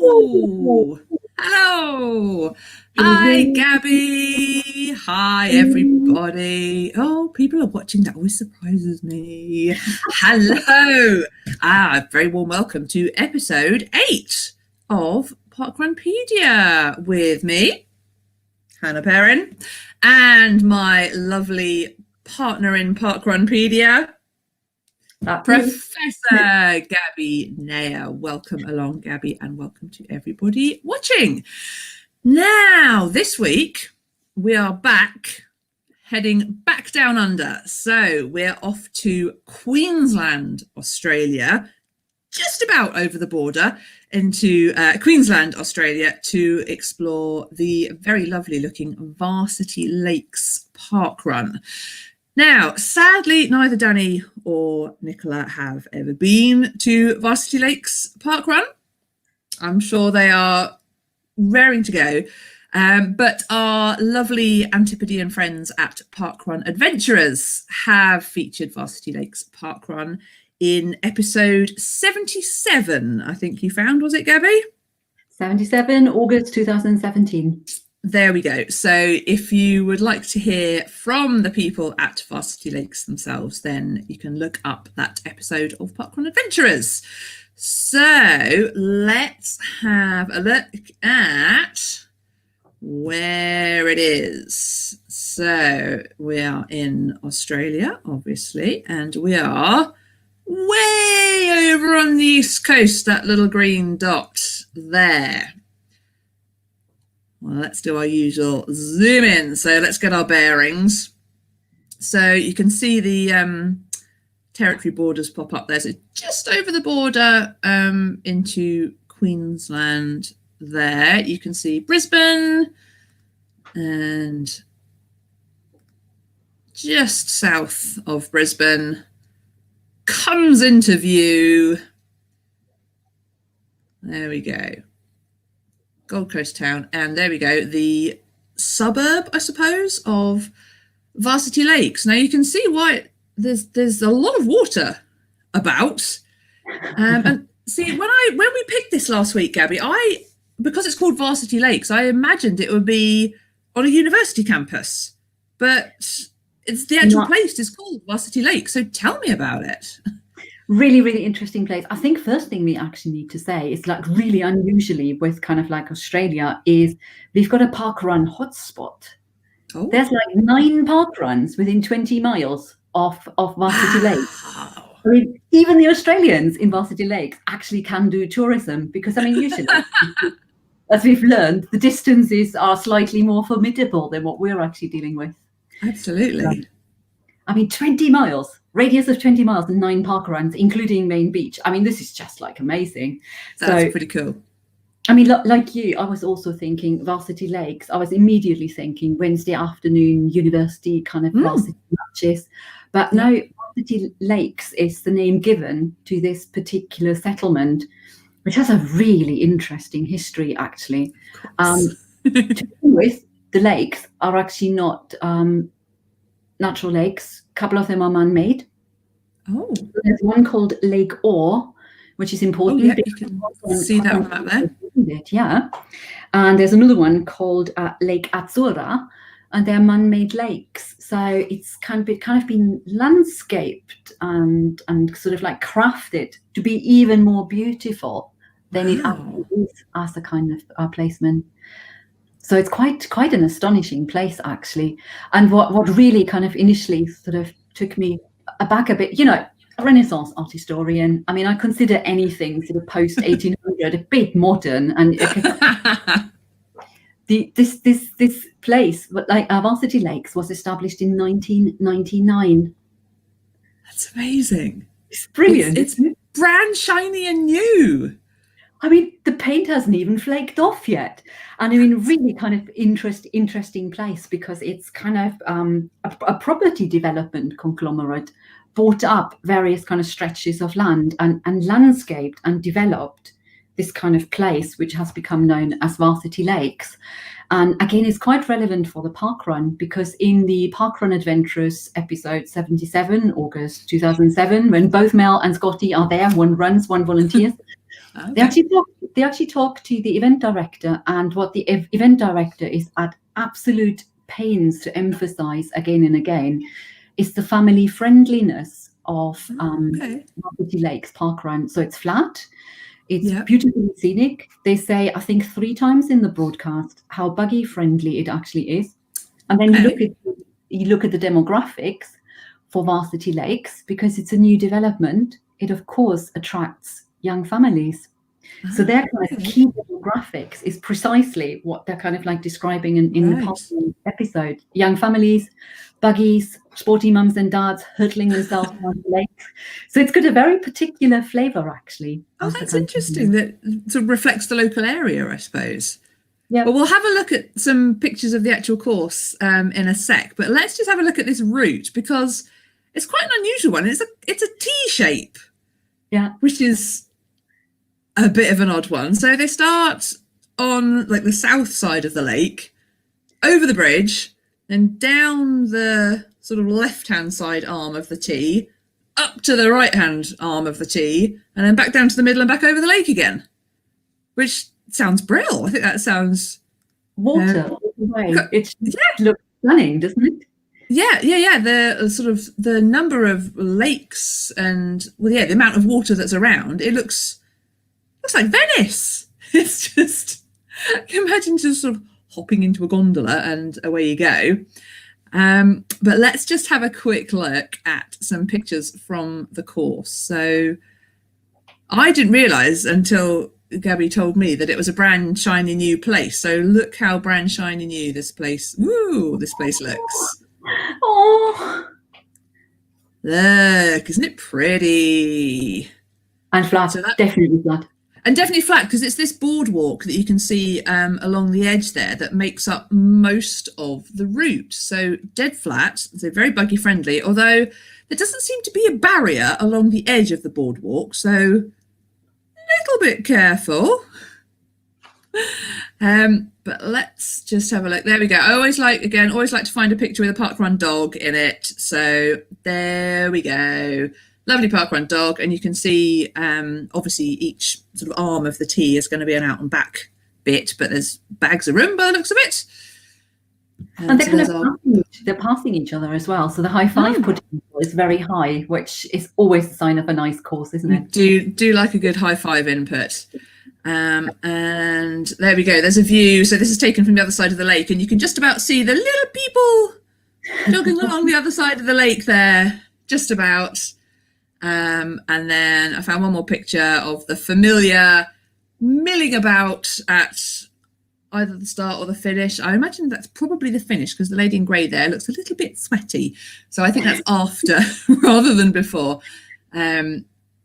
Hello. Hello. Hi, Gabby. Hi, everybody. Oh, people are watching. That always surprises me. Hello. Very warm welcome to episode 8 of Parkrunpedia with me, Hannah Perrin, and my lovely partner in Parkrunpedia, Professor Gaby and Hannah. Welcome along, Gabby, and welcome to everybody watching. Now, this week, we are heading back down under. So we're off to Queensland, Australia, just about over the border into Queensland, Australia, to explore the very lovely looking Varsity Lakes parkrun. Now, sadly, neither Danny or Nicola have ever been to Varsity Lakes parkrun. I'm sure they are raring to go. But our lovely Antipodean friends at Parkrun Adventurers have featured Varsity Lakes parkrun in episode 77, I think you found, was it, Gabby? 77, August 2017. There we go. So if you would like to hear from the people at Varsity Lakes themselves, then you can look up that episode of Parkrun Adventurers. So let's have a look at where it is. So we are in Australia, obviously, and we are way over on the east coast, that little green dot there. Well, let's do our usual zoom in. So let's get our bearings. So you can see the territory borders pop up there. So just over the border into Queensland there, you can see Brisbane, and just south of Brisbane comes into view. There we go. Gold Coast town, and there we go, the suburb, I suppose, of Varsity Lakes. Now you can see why there's a lot of water about, and see when we picked this last week, Gabby, because it's called Varsity Lakes, I imagined it would be on a university campus, but it's the actual place is called Varsity Lakes. So tell me about it. Really, really interesting place. I think first thing we actually need to say is, like, really unusually with kind of like Australia is we've got a parkrun hotspot. Oh. There's like 9 parkruns within 20 miles of Varsity Lakes. I mean, even the Australians in Varsity Lakes actually can do tourism because, I mean, usually, as we've learned, the distances are slightly more formidable than what we're actually dealing with. Absolutely. I mean, 20 miles. Radius of 20 miles and 9 parkruns, including main beach. I mean, this is just like amazing. That's pretty cool. I mean, like you, I was also thinking Varsity Lakes. I was immediately thinking Wednesday afternoon university kind of varsity matches. But no, Varsity Lakes is the name given to this particular settlement, which has a really interesting history, actually. To begin with, the lakes are actually not natural lakes. A couple of them are man-made. Oh, there's one called Lake Orr, which is important. Oh, yeah, you can see that on that there. Yeah, and there's another one called Lake Azzurra, and they're man-made lakes. So it's kind of been landscaped and sort of like crafted to be even more beautiful than it actually is as a kind of placement. So it's quite an astonishing place, actually. And what really kind of initially sort of took me aback a bit, a Renaissance art historian. I mean, I consider anything sort of post 1800 a bit modern. And this place, like Varsity Lakes, was established in 1999. That's amazing. It's brilliant. It's brand shiny and new. I mean, the paint hasn't even flaked off yet. And I mean, really kind of interesting place because it's kind of a property development conglomerate bought up various kind of stretches of land and landscaped and developed this kind of place, which has become known as Varsity Lakes. And again, it's quite relevant for the parkrun because in the Parkrun Adventurers episode 77, August 2007, when both Mel and Scotty are there, one runs, one volunteers, They actually talk to the event director, and what the event director is at absolute pains to emphasize again and again is the family friendliness of Varsity Lakes parkrun. So it's flat, it's beautifully scenic. They say, I think 3 times in the broadcast, how buggy friendly it actually is. And then you look at the demographics for Varsity Lakes, because it's a new development. It of course attracts young families. So their kind of key demographics is precisely what they're kind of like describing in the past episode. Young families, buggies, sporty mums and dads hurtling themselves down the lake. So it's got a very particular flavour, actually. Oh, that's interesting. That sort of reflects the local area, I suppose. Yeah. Well, we'll have a look at some pictures of the actual course in a sec, but let's just have a look at this route, because it's quite an unusual one. It's a T shape, which is a bit of an odd one. So they start on like the south side of the lake, over the bridge, then down the sort of left-hand side arm of the T, up to the right-hand arm of the T, and then back down to the middle and back over the lake again, which sounds brilliant. I think that sounds... Water, it looks stunning, doesn't it? Yeah. The sort of the number of lakes and the amount of water that's around, it looks like Venice. It's just, imagine just sort of hopping into a gondola and away you go. But let's just have a quick look at some pictures from the course. So I didn't realise until Gaby told me that it was a brand shiny new place. So look how brand shiny new this place looks. Oh, look, isn't it pretty? And flat, so definitely flat. And definitely flat, because it's this boardwalk that you can see along the edge there that makes up most of the route. So dead flat, so very buggy friendly, although there doesn't seem to be a barrier along the edge of the boardwalk. So a little bit careful. But let's just have a look. There we go. I always like to find a picture with a parkrun dog in it. So there we go. Lovely parkrun dog, and you can see obviously each sort of arm of the T is going to be an out and back bit, but there's bags of room by the looks of it. And they're passing each other as well. So the high five putting is very high, which is always a sign of a nice course, isn't it? Do like a good high five input. And there we go. There's a view. So this is taken from the other side of the lake, and you can just about see the little people jogging along the other side of the lake there, just about. And then I found one more picture of the familiar milling about at either the start or the finish. I imagine that's probably the finish, because the lady in grey there looks a little bit sweaty. So I think that's after rather than before.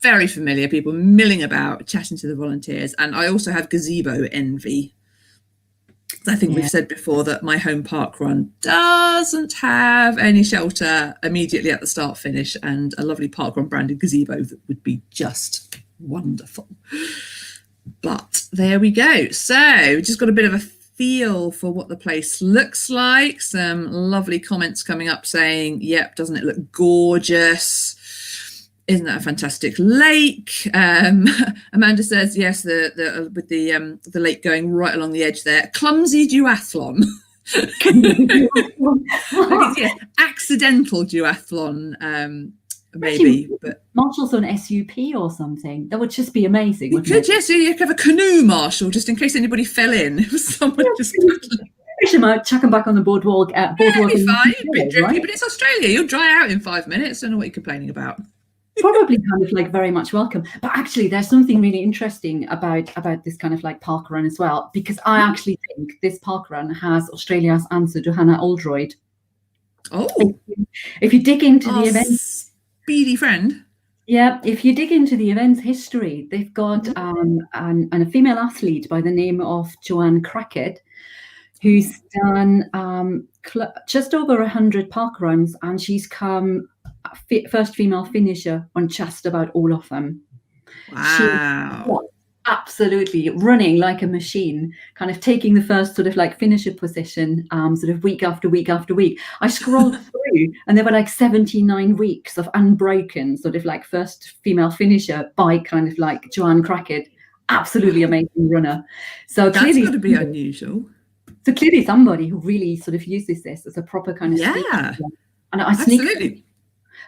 Very familiar, people milling about, chatting to the volunteers. And I also have gazebo envy. I think we've said before that my home park run doesn't have any shelter immediately at the start finish, and a lovely park run branded gazebo that would be just wonderful. But there we go. So just got a bit of a feel for what the place looks like. Some lovely comments coming up saying, yep, doesn't it look gorgeous? Isn't that a fantastic lake? Amanda says, yes, with the lake going right along the edge there. Clumsy duathlon. Accidental duathlon, maybe. But Marshall's on SUP or something. That would just be amazing. You could, yes, you could have a canoe marshal just in case anybody fell in. It was someone just... chuck them back on the boardwalk. It'd be fine, a bit drippy, right? But it's Australia. You'll dry out in 5 minutes. Don't know what you're complaining about. Probably kind of like very much welcome. But actually there's something really interesting about this kind of like park run as well, because I actually think this park run has Australia's answer to Hannah Oldroyd. Oh, if you dig into the event, speedy friend. Yeah, if you dig into the event's history, they've got a female athlete by the name of Joanne Crested, who's done just over 100 park runs, and she's come first female finisher on just about all of them. Wow. She's absolutely running like a machine, kind of taking the first sort of like finisher position sort of week after week after week. I scrolled through and there were like 79 weeks of unbroken sort of like first female finisher by kind of like Joanne Crested. absolutely amazing runner. So That's clearly, got to be unusual. so clearly somebody who really sort of uses this as a proper kind of speed. And I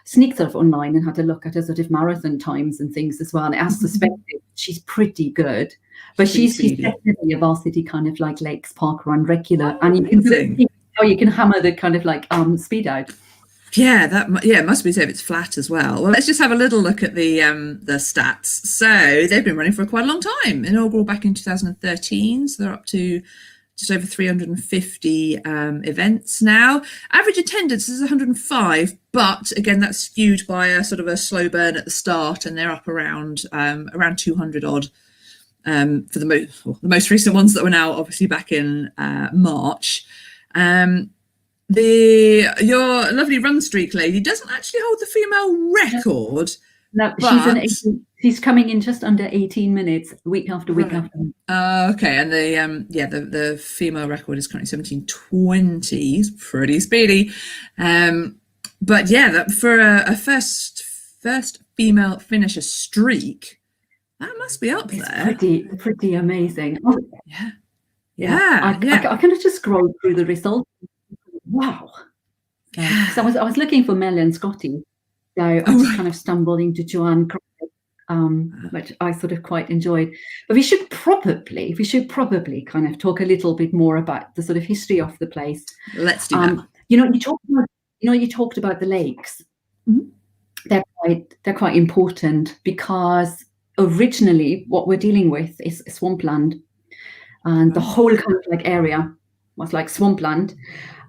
sneaked sort of online and had a look at her sort of marathon times and things as well. And I suspected she's pretty good, but she's definitely a Varsity kind of like Lakes parkrun regular. And you can see how you can hammer the kind of like speed out. Yeah, it must be so if it's flat as well. Well, let's just have a little look at the stats. So they've been running for quite a long time. Inaugural back in 2013, so they're up to just over 350 events now. Average attendance is 105, but again, that's skewed by a sort of a slow burn at the start, and they're up around 200 odd for the most recent ones that were now obviously back in March. Your lovely run streak lady doesn't actually hold the female record. No, she's coming in just under 18 minutes, week after week after week. Okay, and the female record is currently 17:20. Pretty speedy. But yeah, for a first female finisher streak, that must be up there. Pretty amazing. Yeah. I kind of just scrolled through the results. Wow. So I was looking for Mel and Scotty. So I just kind of stumbled into Joanne, which I sort of quite enjoyed. But we should probably kind of talk a little bit more about the sort of history of the place. Let's do that. You talked about the lakes. Mm-hmm. They're quite important because originally what we're dealing with is swampland, and the whole kind of like area was like swampland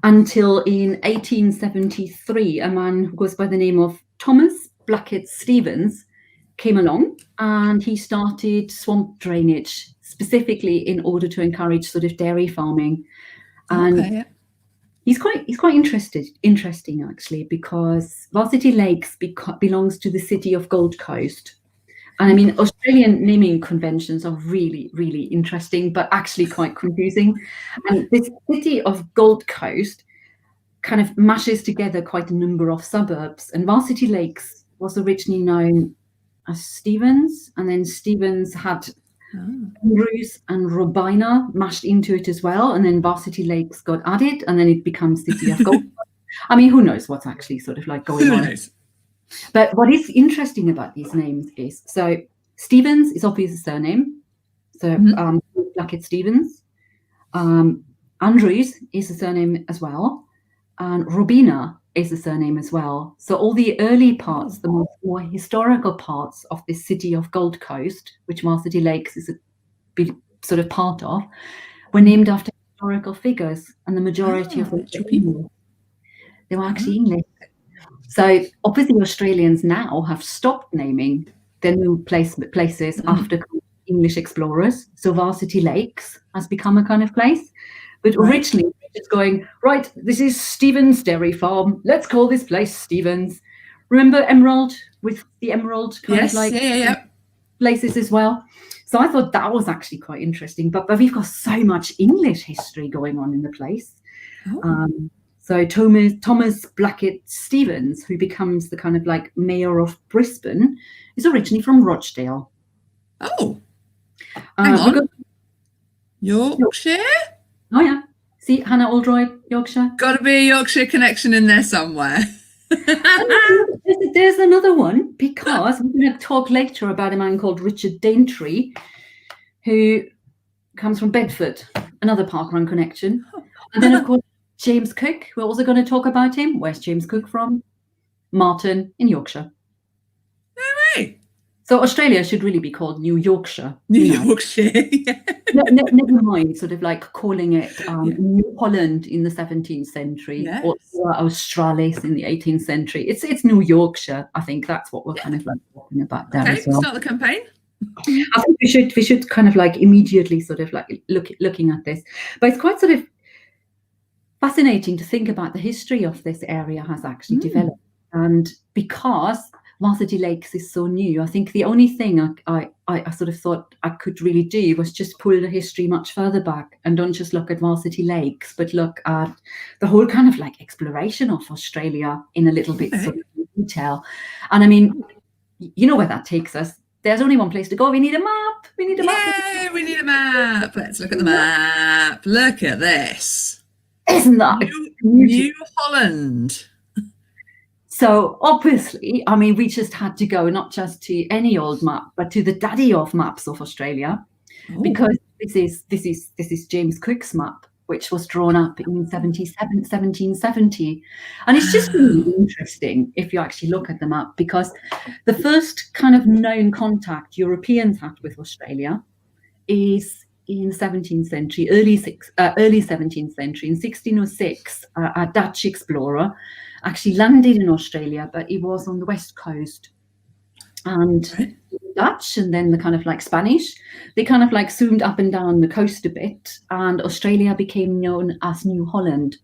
until in 1873 a man who goes by the name of Thomas Blackett Stevens came along, and he started swamp drainage specifically in order to encourage sort of dairy farming. And he's quite interesting actually, because Varsity Lakes belongs to the city of Gold Coast. And I mean, Australian naming conventions are really, really interesting, but actually quite confusing. And this city of Gold Coast kind of mashes together quite a number of suburbs. And Varsity Lakes was originally known as Stevens, and then Stevens had Andrews and Robina mashed into it as well. And then Varsity Lakes got added, and then it becomes City of Gold. I mean, who knows what's actually sort of like going on. But what is interesting about these names is, so Stevens is obviously a surname. So Blackett Stevens. Andrews is a surname as well. And Robina is a surname as well. So all the early parts, the more historical parts of the city of Gold Coast, which Varsity Lakes is a big sort of part of, were named after historical figures, and the majority of them people, they were actually English. So obviously Australians now have stopped naming their new places after English explorers. So Varsity Lakes has become a kind of place. But originally just going, right, this is Stevens Dairy Farm. Let's call this place Stevens. Remember Emerald, with the Emerald kind of like places as well? So I thought that was actually quite interesting. But we've got so much English history going on in the place. So Thomas Blackett Stevens, who becomes the kind of like mayor of Brisbane, is originally from Rochdale. Hang on. Yorkshire? Oh yeah. See, Hannah Oldroyd, Yorkshire. Got to be a Yorkshire connection in there somewhere. There's another one, because we're going to talk later about a man called Richard Dantry, who comes from Bedford, another parkrun connection. And then, of course, James Cook. We're also going to talk about him. Where's James Cook from? Martin in Yorkshire. No way. So Australia should really be called New Yorkshire. New Yorkshire. Never mind sort of like calling it New Holland in the 17th century, or Australis in the 18th century. It's New Yorkshire. I think that's what we're kind of like talking about there as well. Start the campaign. I think we should kind of like immediately sort of like looking at this. But it's quite sort of fascinating to think about the history of this area has actually developed. And because Varsity Lakes is so new, I think the only thing I sort of thought I could really do was just pull the history much further back, and don't just look at Varsity Lakes, but look at the whole kind of like exploration of Australia in a little bit sort of detail. And I mean, you know where that takes us. there's only one place to go. We need a map. We need a map. Yay, we need a map. Let's look at the map. Look at this. Isn't that New Holland? So obviously, I mean, we just had to go not just to any old map, but to the daddy of maps of Australia, because this is James Cook's map, which was drawn up in 1770. And it's just really interesting if you actually look at the map, because the first kind of known contact Europeans had with Australia is in the 17th century, early 17th century. In 1606, a Dutch explorer actually landed in Australia, but he was on the west coast. And the Dutch and then the kind of like Spanish, they kind of like zoomed up and down the coast a bit, and Australia became known as New Holland,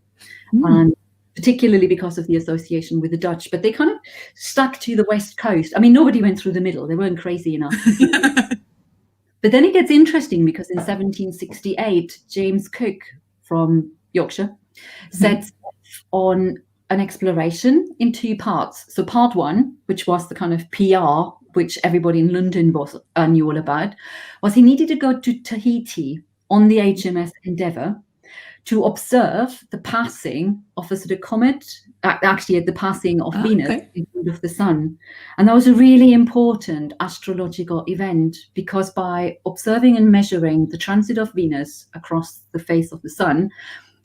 and particularly because of the association with the Dutch. But they kind of stuck to the west coast. I mean, nobody went through the middle. They weren't crazy enough. But then it gets interesting, because in 1768, James Cook from Yorkshire sets off on an exploration in two parts. So part one, which was the kind of PR, which everybody in London knew all about, was he needed to go to Tahiti on the HMS Endeavour to observe the passing of a sort of comet, actually the passing of Venus in front of the sun. And that was a really important astrological event, because by observing and measuring the transit of Venus across the face of the sun,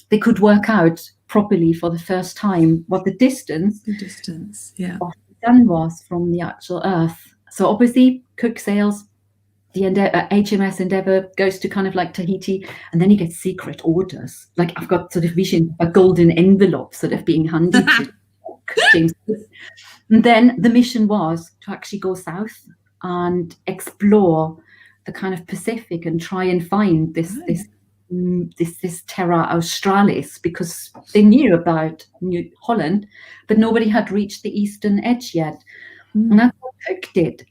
they could work out properly for the first time what the distance of the sun was from the actual Earth. So obviously Cook sails, the HMS Endeavour goes to kind of like Tahiti, and then he gets secret orders. Like, I've got sort of vision, a golden envelope sort of being handed to James Cook. And then the mission was to actually go south and explore the kind of Pacific and try and find this Terra Australis, because they knew about New Holland, but nobody had reached the eastern edge yet. And that's what Cook did.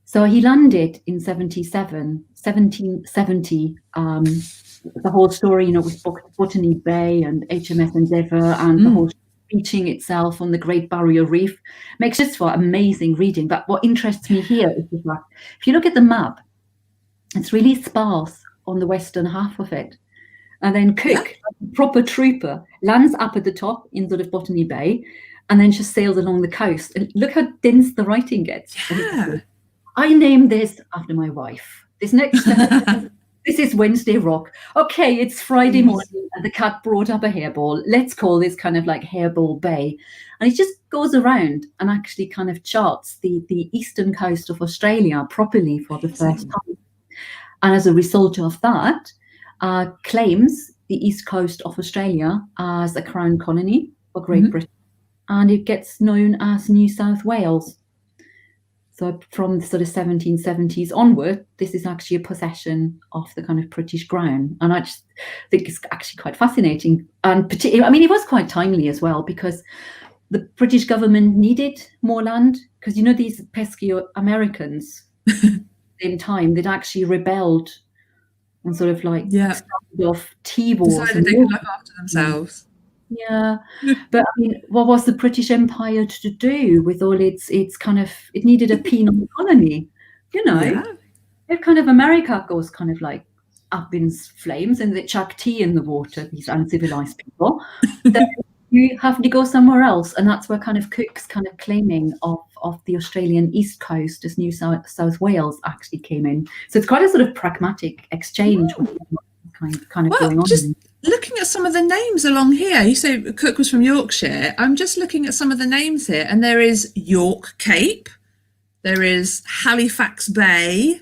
So he landed in 1770. The whole story, with Botany Bay and HMS Endeavour and the whole beaching itself on the Great Barrier Reef makes just for amazing reading. But what interests me here is the fact, if you look at the map, it's really sparse on the western half of it. And then Cook, proper trooper, lands up at the top in sort of Botany Bay, and then just sails along the coast. And look how dense the writing gets. Yeah. I named this after my wife. This next this is Wednesday Rock. Okay, it's Friday morning, and the cat brought up a hairball. Let's call this kind of like Hairball Bay. And it just goes around and actually kind of charts the eastern coast of Australia properly for the first time. And as a result of that, claims the east coast of Australia as a crown colony for Great Britain, and it gets known as New South Wales. So from the sort of 1770s onward, this is actually a possession of the kind of British Crown. And I just think it's actually quite fascinating. And particularly, I mean, it was quite timely as well, because the British government needed more land, because, these pesky Americans, at the same time, they'd actually rebelled and sort of like started off tea wars. Decided they could look after themselves. Yeah, but I mean, what was the British Empire to do with all its kind of? It needed a penal colony, If kind of America goes kind of like up in flames and they chuck tea in the water, these uncivilized people, then you have to go somewhere else, and that's where kind of Cook's kind of claiming of the Australian east coast as New South Wales actually came in. So it's quite a sort of pragmatic exchange with kind of going on. Looking at some of the names along here, you say Cook was from Yorkshire. I'm just looking at some of the names here, and there is York Cape, there is Halifax Bay.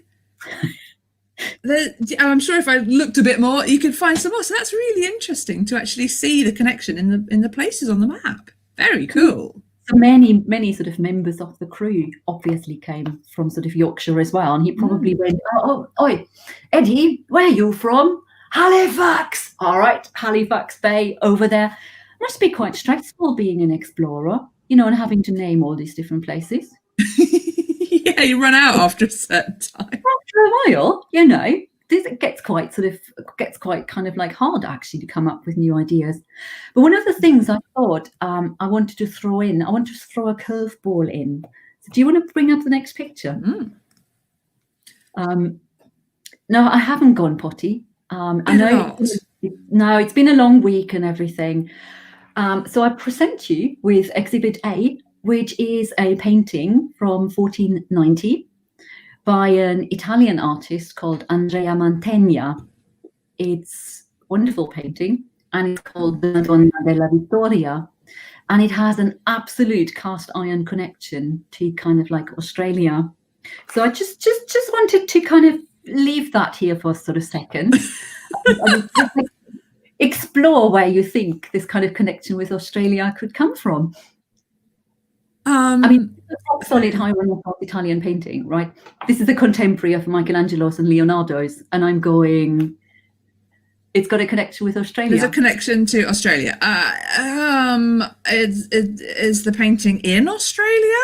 I'm sure if I looked a bit more, you could find some more. So that's really interesting to actually see the connection in the places on the map. Very cool. So many sort of members of the crew obviously came from sort of Yorkshire as well, and he probably went, oi, Eddie, where are you from? Halifax. All right, Halifax Bay over there. Must be quite stressful being an explorer, and having to name all these different places. Yeah, you run out after a certain time. After a while, this gets quite kind of like hard actually to come up with new ideas. But one of the things I thought I wanted to throw a curveball in. So do you want to bring up the next picture? No, I haven't gone potty. I know it's been a long week and everything. So I present you with Exhibit A, which is a painting from 1490 by an Italian artist called Andrea Mantegna. It's a wonderful painting, and it's called the Madonna della Vittoria. And it has an absolute cast iron connection to kind of like Australia. So I just wanted to kind of leave that here for a sort of second. Explore where you think this kind of connection with Australia could come from. I mean, it's a solid high Renaissance Italian painting, right? This is a contemporary of Michelangelo's and Leonardo's, and I'm going, it's got a connection with Australia. There's a connection to Australia. Is the painting in Australia?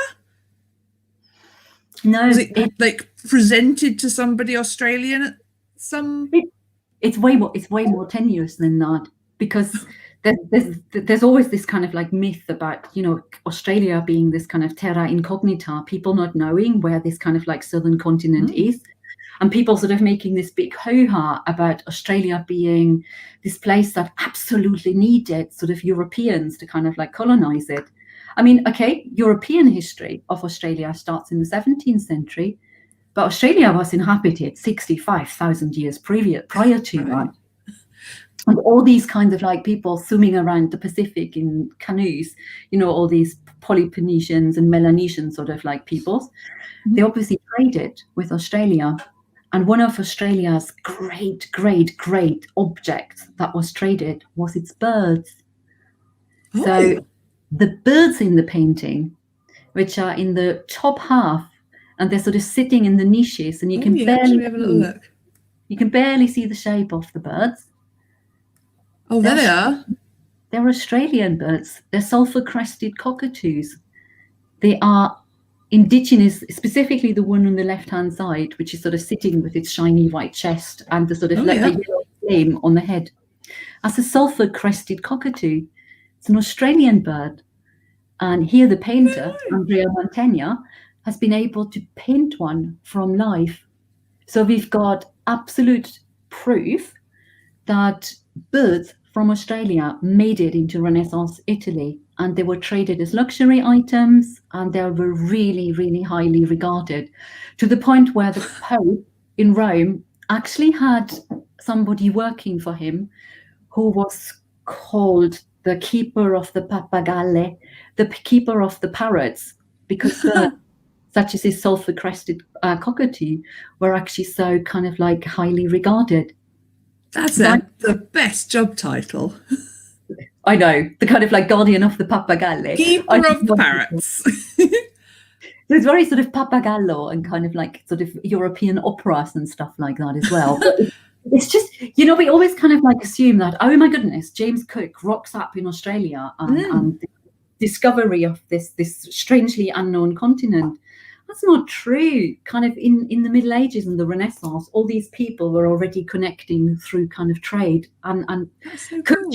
No. Was it like presented to somebody Australian? It's way more tenuous than that, because there's always this kind of like myth about, you know, Australia being this kind of terra incognita, people not knowing where this kind of like southern continent is, and people sort of making this big hoo-ha about Australia being this place that absolutely needed sort of Europeans to kind of like colonize it. I mean, okay, European history of Australia starts in the 17th century, but Australia was inhabited 65,000 years prior to that. And all these kinds of like people swimming around the Pacific in canoes, you know, all these Polynesians and Melanesian sort of like peoples, they obviously traded with Australia. And one of Australia's great objects that was traded was its birds. Oh. So the birds in the painting, which are in the top half, and they're sort of sitting in the niches, and you can barely see the shape of the birds. Oh, there they are. They're Australian birds. They're sulfur crested cockatoos. They are indigenous, specifically the one on the left-hand side, which is sort of sitting with its shiny white chest and the sort of a yellow flame on the head. As a sulfur crested cockatoo, it's an Australian bird. And here the painter, Andrea Mantegna, has been able to paint one from life. So we've got absolute proof that birds from Australia made it into Renaissance Italy, and they were traded as luxury items, and they were really, really highly regarded, to the point where the Pope in Rome actually had somebody working for him who was called the keeper of the papagalle, the keeper of the parrots, because birds such as his sulfur crested cockatoo were actually so kind of like highly regarded. That's the best job title. I know, the kind of like guardian of the papagalle. Keeper of the parrots. So it's very sort of papagallo and kind of like sort of European operas and stuff like that as well. But it's just, you know, we always kind of like assume that, oh my goodness, James Cook rocks up in Australia and the discovery of this strangely unknown continent. That's not true. Kind of in the Middle Ages and the Renaissance, all these people were already connecting through kind of trade, and so Cook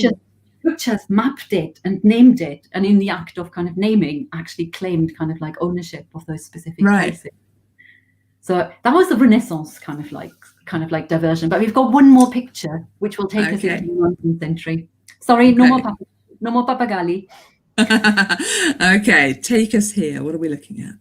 just mapped it and named it, and in the act of kind of naming, actually claimed kind of like ownership of those specific places. So that was the Renaissance kind of like diversion. But we've got one more picture which will take us into the 19th century. Sorry, no more papagalli. Okay, take us here. What are we looking at?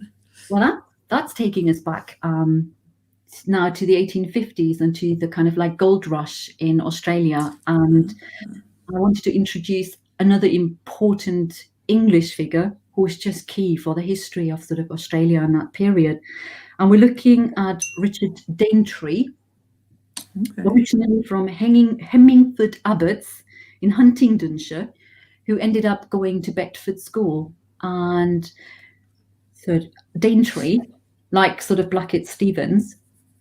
Well, that's taking us back now to the 1850s and to the kind of like gold rush in Australia. And I wanted to introduce another important English figure who was just key for the history of sort of Australia in that period. And we're looking at Richard Dantry, originally from Hemmingford Abbots in Huntingdonshire, who ended up going to Bedford School. And so Dantry, like sort of Blackett Stevens,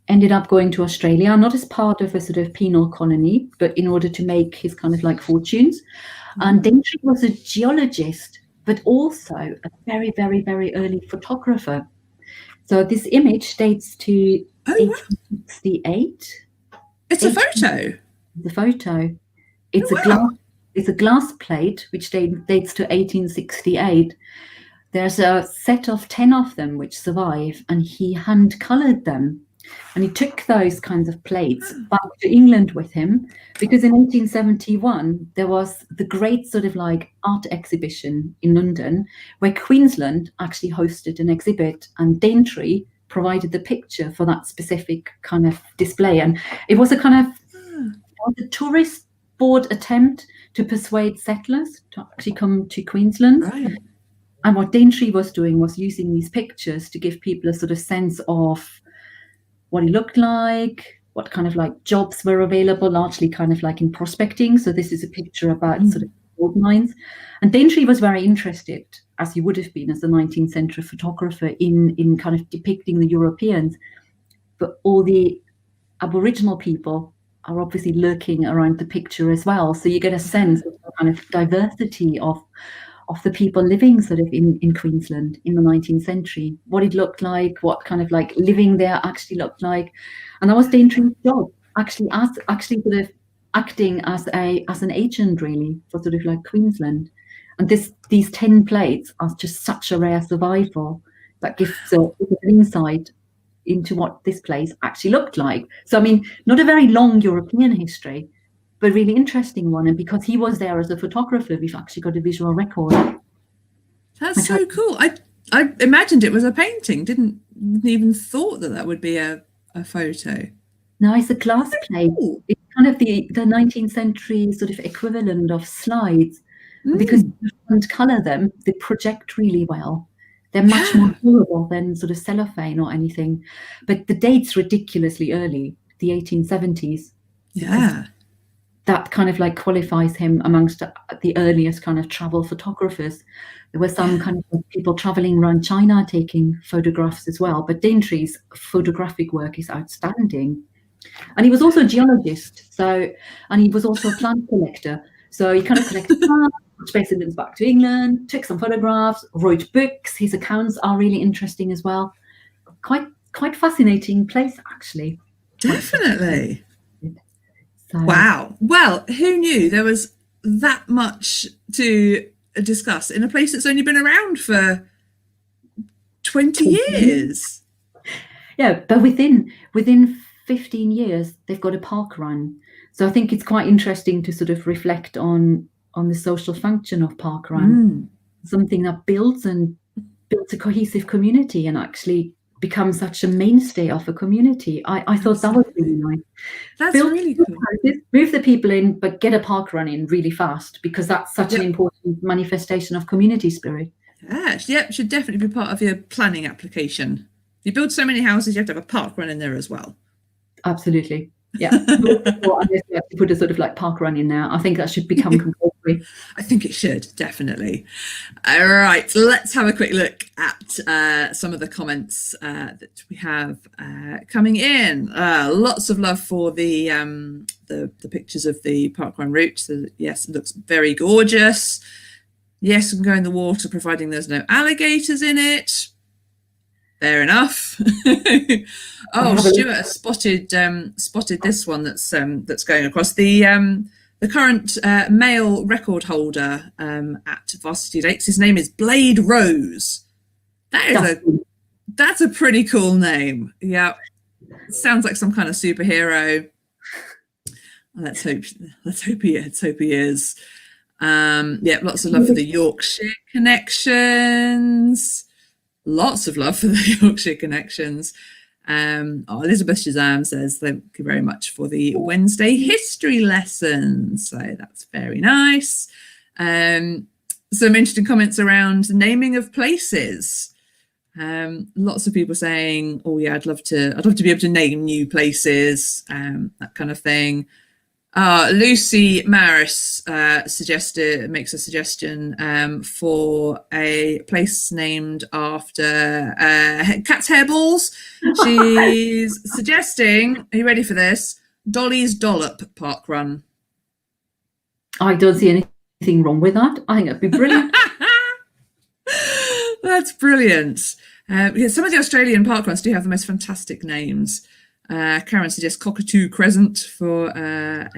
ended up going to Australia, not as part of a sort of penal colony, but in order to make his kind of like fortunes. And Dantry was a geologist, but also a very, very, very early photographer. So this image dates to 1868. It's a photo. The photo. It's a glass plate which dates to 1868. There's a set of 10 of them which survive, and he hand-colored them. And he took those kinds of plates back to England with him, because in 1871 there was the great sort of like art exhibition in London where Queensland actually hosted an exhibit, and Dantry provided the picture for that specific kind of display. And it was a kind of a tourist board attempt to persuade settlers to actually come to Queensland. Right. And what Dantry was doing was using these pictures to give people a sort of sense of what he looked like, what kind of like jobs were available, largely kind of like in prospecting. So this is a picture about sort of gold mines. And Dantry was very interested, as he would have been as a 19th century photographer, in kind of depicting the Europeans. But all the Aboriginal people are obviously lurking around the picture as well. So you get a sense of the kind of diversity of the people living sort of in Queensland in the 19th century, what it looked like, what kind of like living there actually looked like. And that was Dantry's job, actually sort of acting as an agent really for sort of like Queensland. And these 10 plates are just such a rare survival that gives an insight into what this place actually looked like. So I mean, not a very long European history, but really interesting one. And because he was there as a photographer, we've actually got a visual record. That's so cool. I imagined it was a painting. Didn't even thought that would be a photo. No, it's a glass plate. It's kind of the 19th century sort of equivalent of slides. Because you can't colour them, they project really well. They're much more durable than sort of cellophane or anything. But the date's ridiculously early, the 1870s. Yeah. That kind of like qualifies him amongst the earliest kind of travel photographers. There were some kind of people traveling around China taking photographs as well. But Dantry's photographic work is outstanding. And he was also a geologist. And he was also a plant collector. So he kind of collected plants, specimens back to England, took some photographs, wrote books. His accounts are really interesting as well. Quite fascinating place, actually. Definitely. So, wow. Well, who knew there was that much to discuss in a place that's only been around for 20 years? Yeah, but within 15 years, they've got a parkrun. So I think it's quite interesting to sort of reflect on the social function of parkrun, something that builds a cohesive community and actually becomes such a mainstay of a community. I thought that was really nice. That's really cool. Houses, move the people in, but get a parkrun in really fast, because that's such an important manifestation of community spirit. Yeah, should definitely be part of your planning application. You build so many houses, you have to have a parkrun in there as well. Absolutely. Yeah. Unless you have to put a sort of like parkrun in there. I think that should become compulsory. I think it should, definitely. All right, let's have a quick look at some of the comments that we have coming in. Lots of love for the pictures of the parkrun route. So yes, it looks very gorgeous. Yes, we can go in the water, providing there's no alligators in it. Fair enough. Stuart spotted this one that's going across the current male record holder at Varsity Lakes. His name is Blade Rose. That's a pretty cool name. Yeah, sounds like some kind of superhero. Let's hope he is. Lots of love for the Yorkshire connections. Lots of love for the Yorkshire connections. Elizabeth Shazam says thank you very much for the Wednesday history lesson. So that's very nice. Some interesting comments around the naming of places. Lots of people saying, "Oh yeah, I'd love to be able to name new places," that kind of thing. Lucy Maris makes a suggestion for a place named after cat's hairballs. She's suggesting, are you ready for this? Dolly's Dollop Parkrun. I don't see anything wrong with that. I think that'd be brilliant. That's brilliant. Some of the Australian parkruns do have the most fantastic names. Karen suggests Cockatoo Crescent for the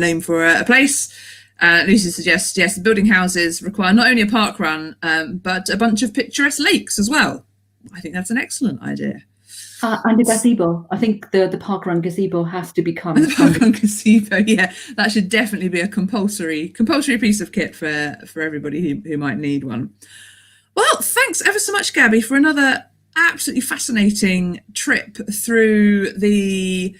name for a place. Lucy suggests, yes, building houses require not only a parkrun, but a bunch of picturesque lakes as well. I think that's an excellent idea. And the gazebo. I think the parkrun gazebo has to become the parkrun gazebo. Yeah, that should definitely be a compulsory piece of kit for everybody who might need one. Well, thanks ever so much, Gaby, for another absolutely fascinating trip through the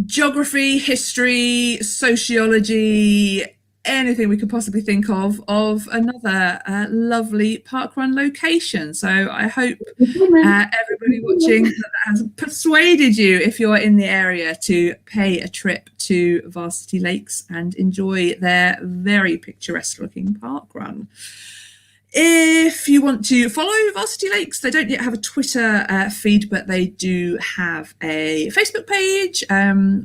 geography, history, sociology, anything we could possibly think of another lovely parkrun location. So I hope everybody watching that has persuaded you, if you're in the area, to pay a trip to Varsity Lakes and enjoy their very picturesque looking parkrun. If you want to follow Varsity Lakes, they don't yet have a Twitter feed, but they do have a Facebook page,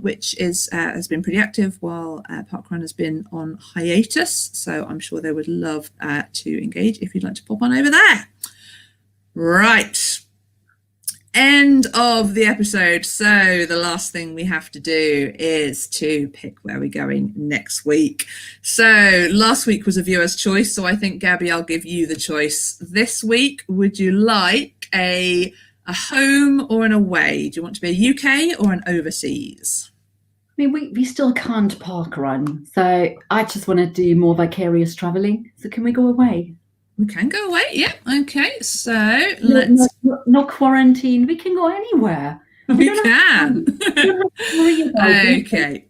which has been pretty active while Parkrun has been on hiatus. So I'm sure they would love to engage if you'd like to pop on over there. Right. End of the episode. So the last thing we have to do is to pick where we're going next week. So last week was a viewer's choice, so I think, Gaby, I'll give you the choice this week. Would you like a home or an away? Do you want to be a UK or an overseas? I mean, we still can't parkrun, so I just want to do more vicarious traveling. So can we go away? We can go away, yeah. Okay, so let's... No quarantine. We can go anywhere. We can. Okay,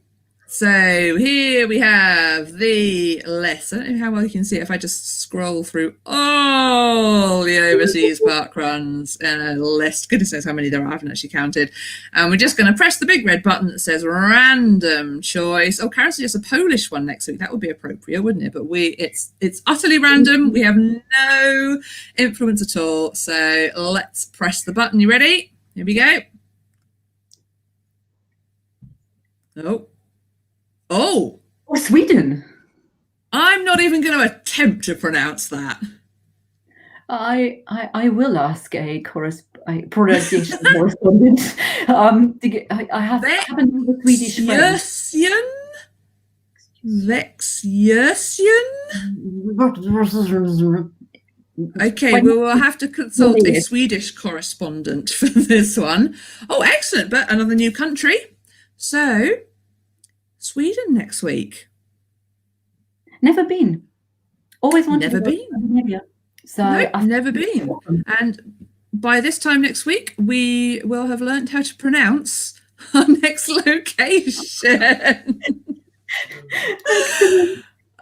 so here we have the list. I don't know how well you can see it if I just scroll through all the overseas parkruns list. Goodness knows how many there are. I haven't actually counted. And we're just going to press the big red button that says random choice. Oh, Karen suggests a Polish one next week. That would be appropriate, wouldn't it? But it's utterly random. We have no influence at all. So let's press the button. You ready? Here we go. Oh, Sweden. I'm not even going to attempt to pronounce that. I will ask a pronunciation correspondent. I haven't the Swedish Vexian? Okay, we will have to consult a Swedish correspondent for this one. Oh, excellent. But another new country. So, Sweden next week. Never been. Always wanted to go. Never been. So no, I've never been. And by this time next week, we will have learned how to pronounce our next location.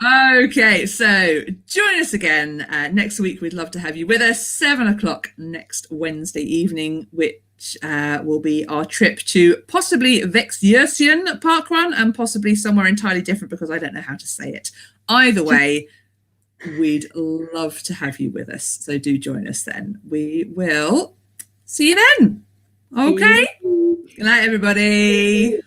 Okay, so join us again next week. We'd love to have you with us. 7:00 next Wednesday evening, which will be our trip to possibly Vexian Parkrun and possibly somewhere entirely different because I don't know how to say it. Either way, we'd love to have you with us. So do join us then. We will see you then. Okay. Good night, everybody.